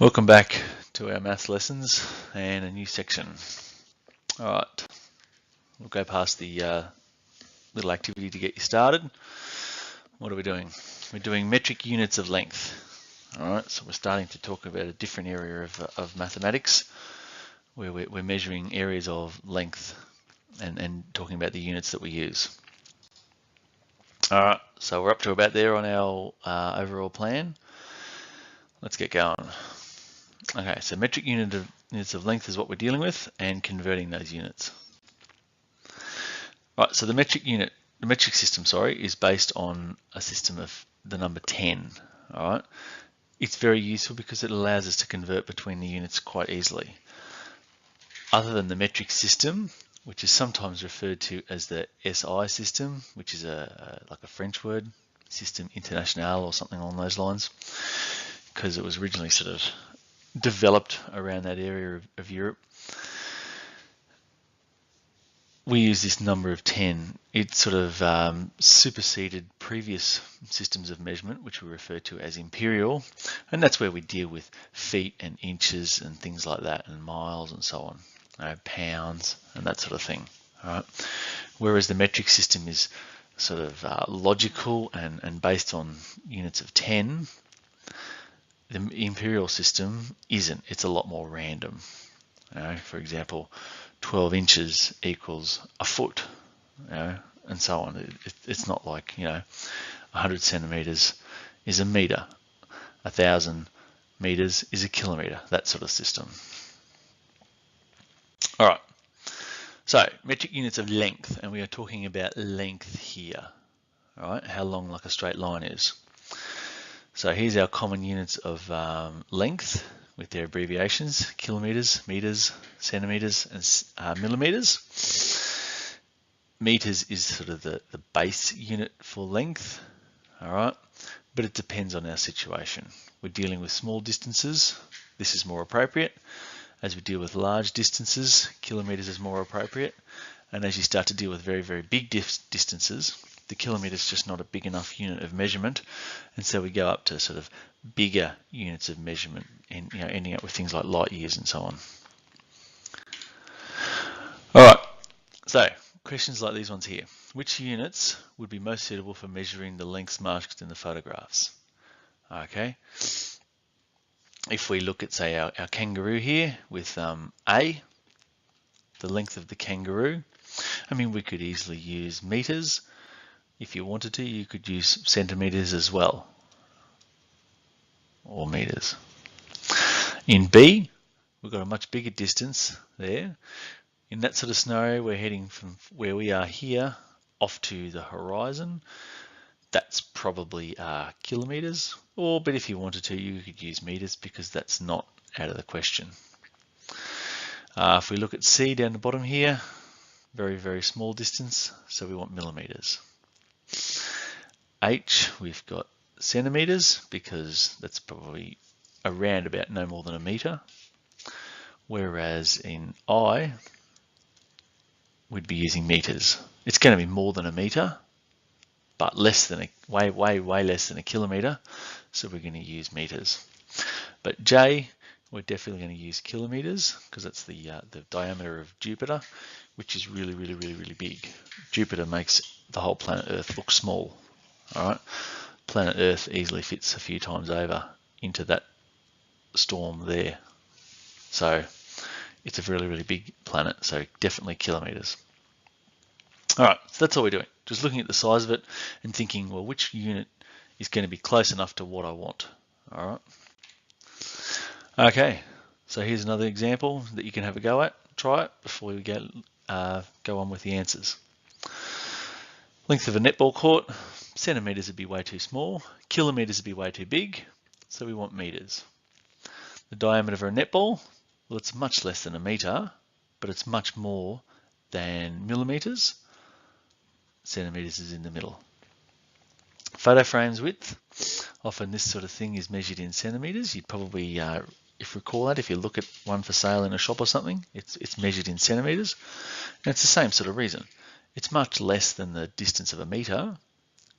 Welcome back to our maths lessons and a new section. Alright, we'll go past the little activity to get you started. What are we doing? We're doing metric units of length. Alright, so we're starting to talk about a different area of mathematics where we're measuring areas of length and talking about the units that we use. Alright, so we're up to about there on our overall plan. Let's get going. Okay, so metric units of length is what we're dealing with and converting those units. Right, so the metric system, is based on a system of the number 10. All right, it's very useful because it allows us to convert between the units quite easily. Other than the metric system, which is sometimes referred to as the SI system, which is like a French word, System International or something along those lines, because it was originally sort of developed around that area of Europe. We use this number of 10. It sort of superseded previous systems of measurement, which we refer to as imperial, and that's where we deal with feet and inches and things like that, and miles and so on, pounds and that sort of thing. All right. Whereas the metric system is sort of logical and based on units of 10. The imperial system isn't. It's a lot more random. For example, 12 inches equals a foot, and so on. It's not like 100 centimeters is a meter, 1,000 meters is a kilometer. That sort of system. All right. So metric units of length, and we are talking about length here. All right, how long like a straight line is. So here's our common units of length with their abbreviations: kilometers, meters, centimeters, and millimeters. Meters is sort of the base unit for length, all right, but it depends on our situation. We're dealing with small distances, this is more appropriate. As we deal with large distances, kilometers is more appropriate. And as you start to deal with very, very big distances, the kilometre is just not a big enough unit of measurement, and so we go up to sort of bigger units of measurement, and ending up with things like light years and so on. All right, so questions like these ones here. Which units would be most suitable for measuring the lengths marked in the photographs? Okay, if we look at, say, our kangaroo here with A, the length of the kangaroo, I mean, we could easily use meters. If you wanted to, you could use centimeters as well, or meters. In B, we've got a much bigger distance there. In that sort of scenario, we're heading from where we are here off to the horizon. That's probably kilometers, but if you wanted to, you could use meters because that's not out of the question. If we look at C down the bottom here, very, very small distance, so we want millimeters. H, we've got centimeters because that's probably around about no more than a meter. Whereas in I, we'd be using meters. It's going to be more than a meter, but less than way less than a kilometer. So we're going to use meters. But J, we're definitely going to use kilometers because that's the diameter of Jupiter, which is really, really, really, really big. Jupiter makes the whole planet Earth look small. All right, planet Earth easily fits a few times over into that storm there. So it's a really, really big planet. So definitely kilometers. All right, so that's all we're doing. Just looking at the size of it and thinking, well, which unit is going to be close enough to what I want. All right. Okay, so here's another example that you can have a go at. Try it before we go on with the answers. Length of a netball court, centimeters would be way too small, kilometers would be way too big, so we want meters. The diameter of a netball, well, it's much less than a meter, but it's much more than millimeters. Centimeters is in the middle. Photo frames width, often this sort of thing is measured in centimeters. You'd probably, if you recall that, if you look at one for sale in a shop or something, it's measured in centimeters. And it's the same sort of reason. It's much less than the distance of a meter,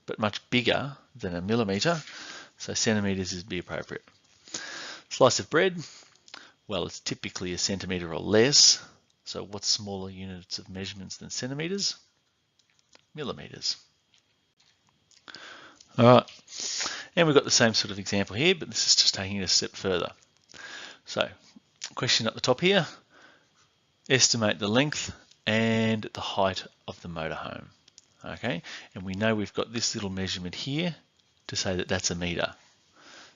but much bigger than a millimeter. So centimeters would be appropriate. Slice of bread, well, it's typically a centimetre or less. So what's smaller units of measurements than centimetres? Millimetres. All right, and we've got the same sort of example here, but this is just taking it a step further. So, question at the top here, estimate the length and the height of the motorhome. Okay, and we know we've got this little measurement here to say that that's a metre.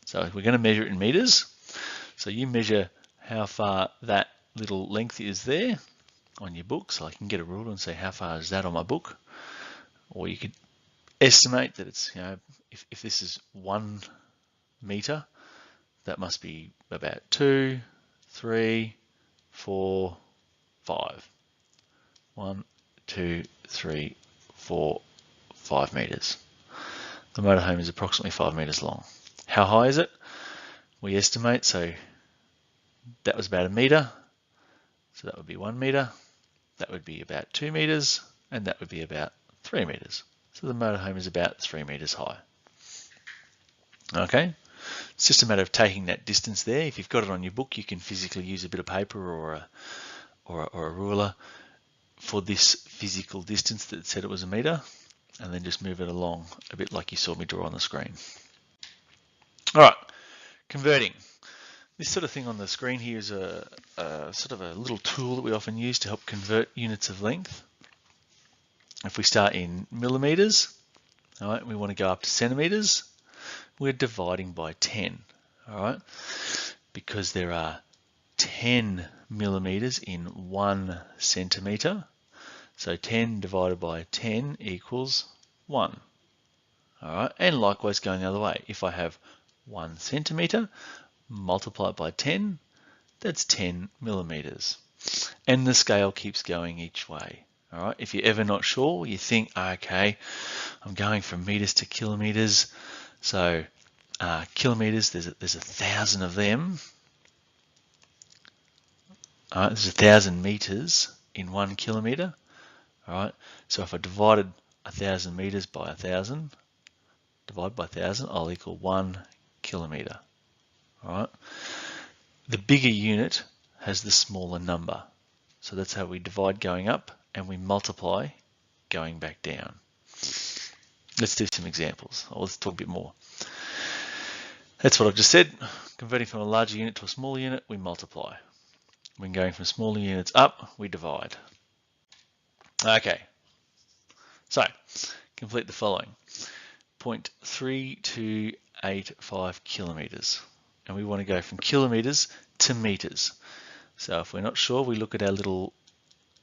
So we're going to measure it in metres. So you measure how far that little length is there on your book. So I can get a ruler and say how far is that on my book. Or you could estimate that it's, if this is 1 metre, that must be about 2, 3, 4, 5. 1, 2, 3, 4, 5 metres. The motorhome is approximately 5 metres long. How high is it? We estimate, so that was about a metre, so that would be 1 metre, that would be about 2 metres, and that would be about 3 metres. So the motorhome is about 3 metres high. Okay, it's just a matter of taking that distance there. If you've got it on your book, you can physically use a bit of paper or a ruler for this physical distance that said it was a metre, and then just move it along a bit like you saw me draw on the screen. All right, converting. This sort of thing on the screen here is a sort of a little tool that we often use to help convert units of length. If we start in millimetres, all right, we want to go up to centimetres, we're dividing by 10, all right, because there are 10 millimetres in 1 centimetre. So 10 divided by 10 equals 1. All right, and likewise going the other way. If I have 1 centimetre, multiply it by 10, that's 10 millimetres. And the scale keeps going each way. All right, if you're ever not sure, you think, okay, I'm going from metres to kilometres. So kilometres, there's 1,000 of them. All right, there's 1,000 metres in 1 kilometre. All right, so if I divided 1,000 metres by 1,000, divide by 1,000, I'll equal 1 kilometre. All right, the bigger unit has the smaller number. So that's how we divide going up and we multiply going back down. Let's do some examples. Let's talk a bit more. That's what I've just said. Converting from a larger unit to a smaller unit, we multiply. When going from smaller units up, we divide. Okay, so complete the following. 0.3285 kilometres. And we want to go from kilometres to metres. So if we're not sure, we look at our little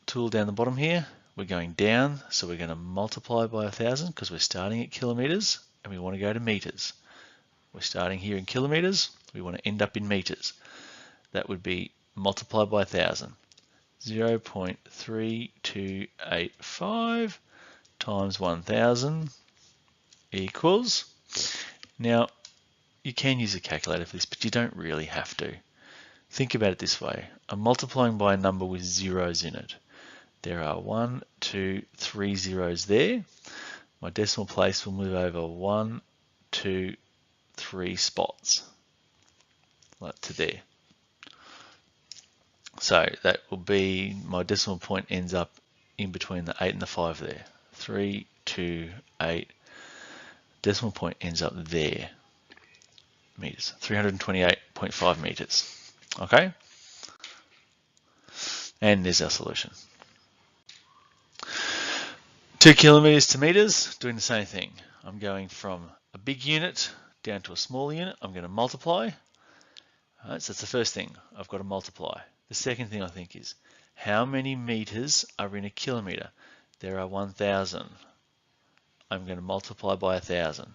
tool down the bottom here. We're going down, so we're going to multiply by 1,000 because we're starting at kilometres and we want to go to metres. We're starting here in kilometres, we want to end up in metres. That would be multiplied by 1,000. 0.3285 times 1,000 equals, now you can use a calculator for this, but you don't really have to. Think about it this way. I'm multiplying by a number with zeros in it. There are 1, 2, 3 zeros there. My decimal place will move over 1, 2, 3 spots, like to there. So that will be, my decimal point ends up in between the 8 and the 5 there. 3, 2, 8. Decimal point ends up there. Meters, 328.5 meters. Okay? And there's our solution. 2 kilometers to meters, doing the same thing. I'm going from a big unit down to a small unit. I'm going to multiply. All right, so that's the first thing. I've got to multiply. The second thing I think is, how many meters are in a kilometer? There are 1,000. I'm going to multiply by 1,000.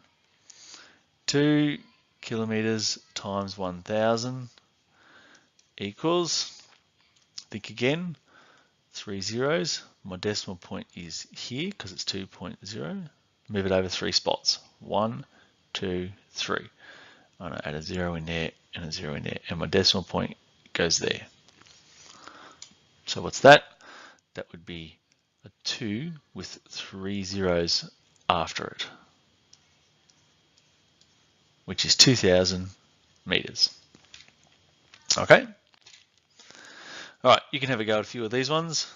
2 kilometers times 1,000 equals, think again, 3 zeros. My decimal point is here because it's 2.0. Move it over 3 spots. 1, 2, 3. I'm going to add a 0 in there and a 0 in there, and my decimal point goes there. So what's that? That would be a 2 with 3 zeros after it, which is 2,000 meters. Okay. All right, you can have a go at a few of these ones.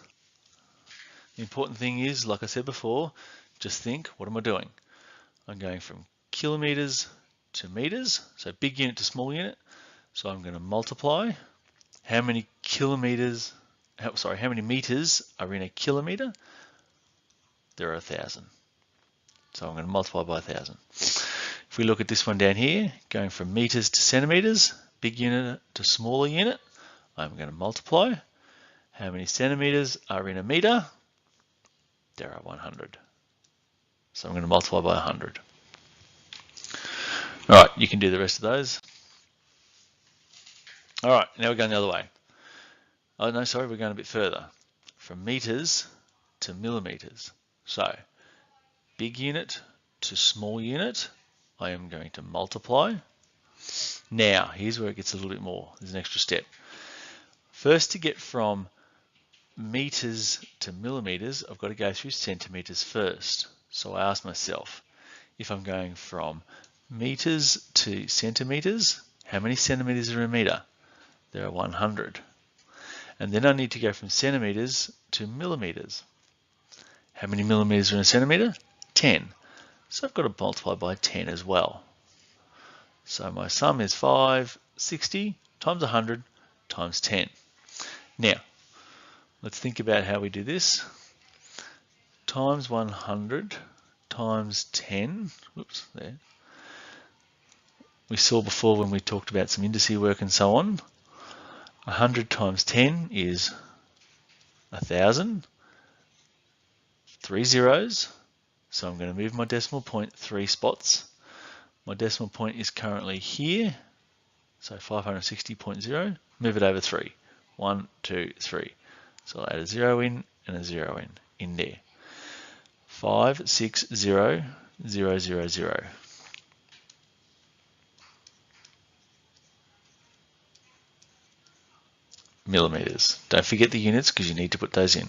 The important thing is, like I said before, just think, what am I doing? I'm going from kilometers to meters, so big unit to small unit. So I'm going to multiply how many meters are in a kilometer? There are 1,000. So I'm going to multiply by 1,000. If we look at this one down here, going from meters to centimeters, big unit to smaller unit, I'm going to multiply how many centimeters are in a meter? There are 100. So I'm going to multiply by 100. All right, you can do the rest of those. All right, now we're going the other way. Oh, no, sorry, we're going a bit further. From meters to millimeters. So, big unit to small unit, I am going to multiply. Now, here's where it gets a little bit more. There's an extra step. First, to get from meters to millimeters, I've got to go through centimeters first. So I ask myself, if I'm going from meters to centimeters, how many centimeters are a meter? There are 100. And then I need to go from centimeters to millimeters. How many millimeters are in a centimeter? 10. So I've got to multiply by 10 as well. So my sum is 560 times 100 times 10. Now, let's think about how we do this. Times 100 times 10. Whoops, there. We saw before when we talked about some indice work and so on. 100 times 10 is 1,000. 3 zeros. So I'm going to move my decimal point 3 spots. My decimal point is currently here. So 560.0. Move it over 3. 1, 2, 3. So I'll add a 0 in and a 0 in there. 560,000. Millimeters. Don't forget the units because you need to put those in.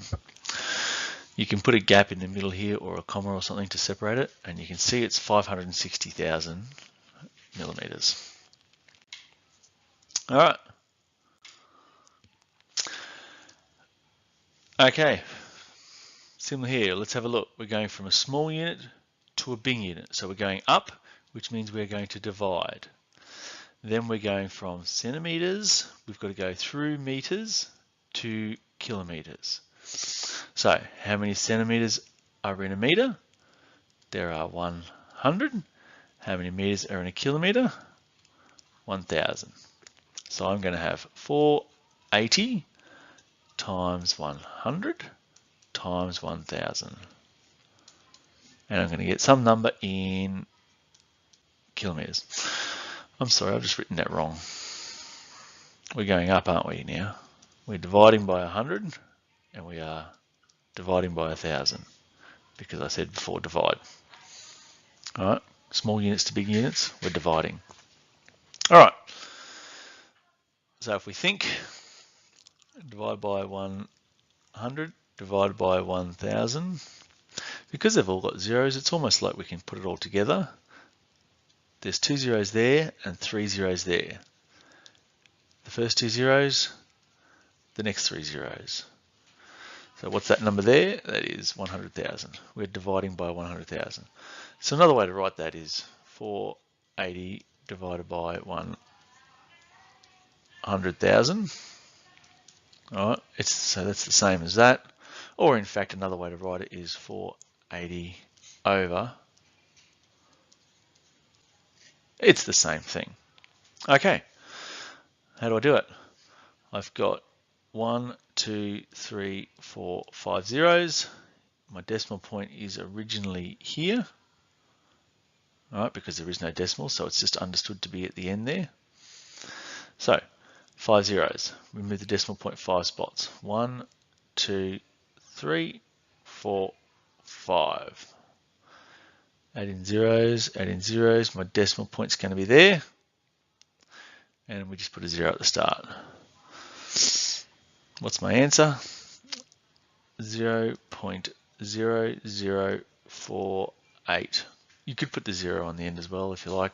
You can put a gap in the middle here or a comma or something to separate it, and you can see it's 560,000 millimeters. All right. Okay. Similar here. Let's have a look. We're going from a small unit to a big unit. So we're going up, which means we're going to divide. Then we're going from centimeters, we've got to go through meters to kilometers. So how many centimeters are in a meter? There are 100. How many meters are in a kilometer? 1,000. So I'm going to have 480 times 100 times 1,000. And I'm going to get some number in kilometers. I'm sorry, I've just written that wrong. We're going up, aren't we now? We're dividing by 100 and we are dividing by 1,000 because I said before divide. All right, small units to big units, we're dividing. All right, so if we think, divide by 100, divided by 1,000, because they've all got zeros, it's almost like we can put it all together. There's 2 zeros there and 3 zeros there. The first 2 zeros, the next 3 zeros. So what's that number there? That is 100,000. We're dividing by 100,000. So another way to write that is 480 divided by 100,000. All right, so that's the same as that. Or in fact, another way to write it is 480 over. It's the same thing. Okay, how do I do it? I've got 1, 2, 3, 4, 5 zeros. My decimal point is originally here, all right, because there is no decimal, so it's just understood to be at the end there. So 5 zeros. We move the decimal point 5 spots. 1, 2, 3, 4, 5. Add in zeros, add in zeros. My decimal point's going to be there. And we just put a 0 at the start. What's my answer? 0.0048. You could put the 0 on the end as well if you like.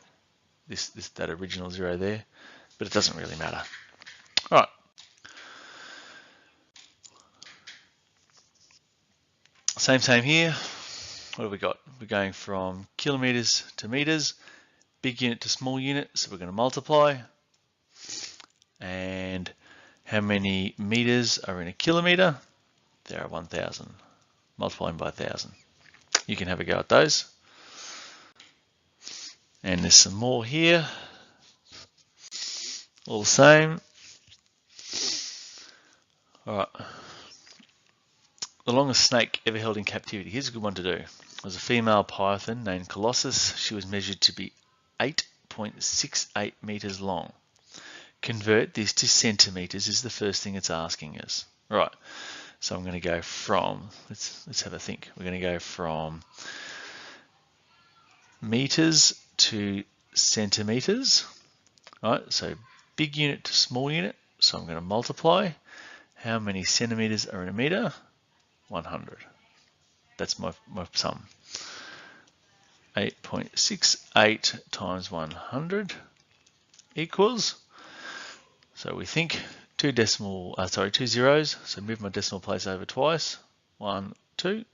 That original 0 there, but it doesn't really matter. All right. Same here. What have we got? We're going from kilometers to meters, big unit to small unit, so we're going to multiply. And how many meters are in a kilometer? There are 1,000. Multiplying by 1,000. You can have a go at those. And there's some more here. All the same. All right. The longest snake ever held in captivity. Here's a good one to do. It was a female python named Colossus. She was measured to be 8.68 meters long. Convert this to centimeters is the first thing it's asking us. Right. So I'm going to go from, let's have a think. We're going to go from meters to centimeters. Right. So big unit to small unit. So I'm going to multiply. How many centimeters are in a meter? 100. That's my sum. 8.68 times 100 equals, so we think two zeros, so move my decimal place over twice, 1, 2.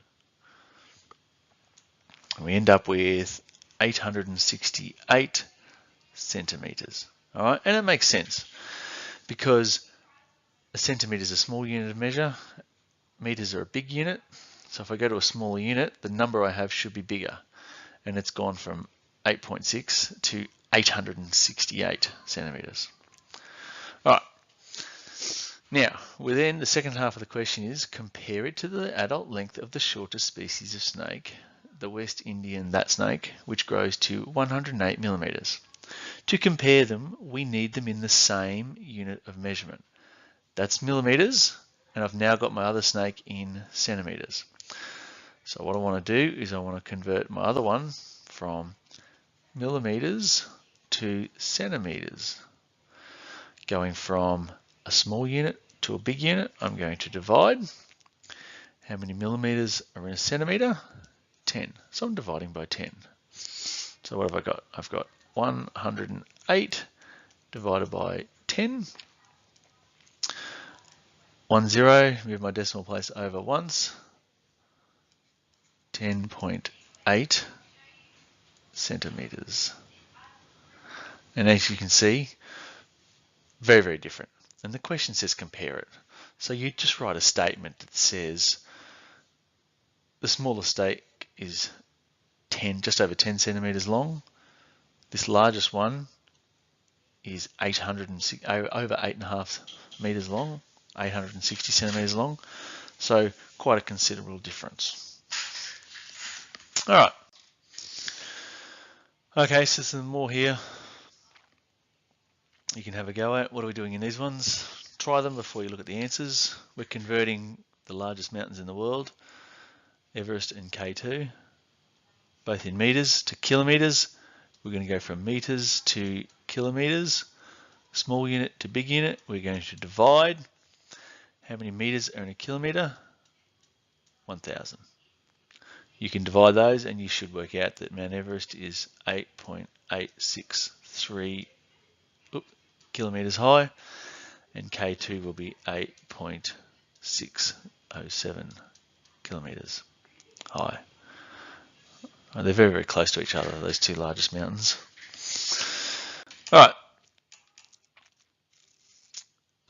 And we end up with 868 centimeters. All right, and it makes sense because a centimeter is a small unit of measure, meters are a big unit. So if I go to a smaller unit, the number I have should be bigger. And it's gone from 8.6 to 868 centimeters. All right. Now, within the second half of the question is compare it to the adult length of the shortest species of snake, the West Indian that snake, which grows to 108 millimeters. To compare them, we need them in the same unit of measurement. That's millimeters, and I've now got my other snake in centimeters. So what I want to do is I want to convert my other one from millimeters to centimeters. Going from a small unit to a big unit, I'm going to divide. How many millimeters are in a centimeter? 10. So I'm dividing by 10. So what have I got? I've got 108 divided by 10. 1 0, move my decimal place over once. 10.8 centimeters. And as you can see, very, very different. And the question says compare it. So you just write a statement that says the smallest snake is just over 10 centimeters long. This largest one is over 8.5 meters long, 860 centimeters long. So quite a considerable difference. All right. Okay, so some more here you can have a go at. What are we doing in these ones? Try them before you look at the answers. We're converting the largest mountains in the world, Everest and K2, both in meters to kilometers. We're going to go from meters to kilometers. Small unit to big unit, we're going to divide. How many meters are in a kilometer? 1,000. You can divide those and you should work out that Mount Everest is 8.863 kilometers high, and K2 will be 8.607 kilometers high. They're very, very close to each other, those two largest mountains. All right.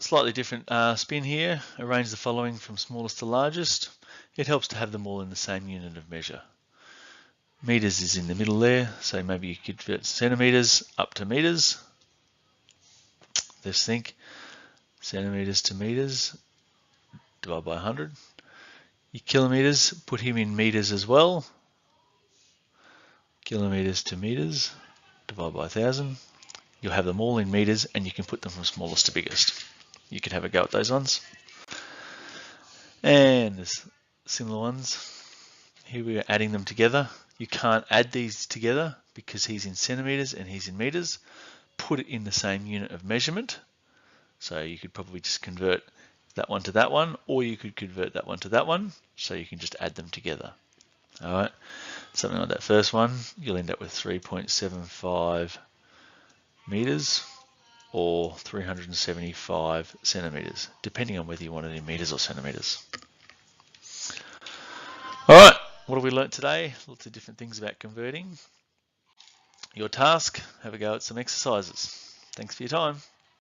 Slightly different spin here. Arrange the following from smallest to largest. It helps to have them all in the same unit of measure. Meters is in the middle there, so maybe you could convert centimeters up to meters. Let's think. Centimeters to meters, divide by 100. Your kilometers, put him in meters as well. Kilometers to meters, divide by 1,000. You'll have them all in meters and you can put them from smallest to biggest. You could have a go at those ones. And there's similar ones. Here we are adding them together. You can't add these together because he's in centimeters and he's in meters. Put it in the same unit of measurement. So you could probably just convert that one to that one, or you could convert that one to that one. So you can just add them together. All right, something like that first one, you'll end up with 3.75 meters or 375 centimeters, depending on whether you want it in meters or centimeters. All right, what have we learnt today? Lots of different things about converting. Your task, have a go at some exercises. Thanks for your time.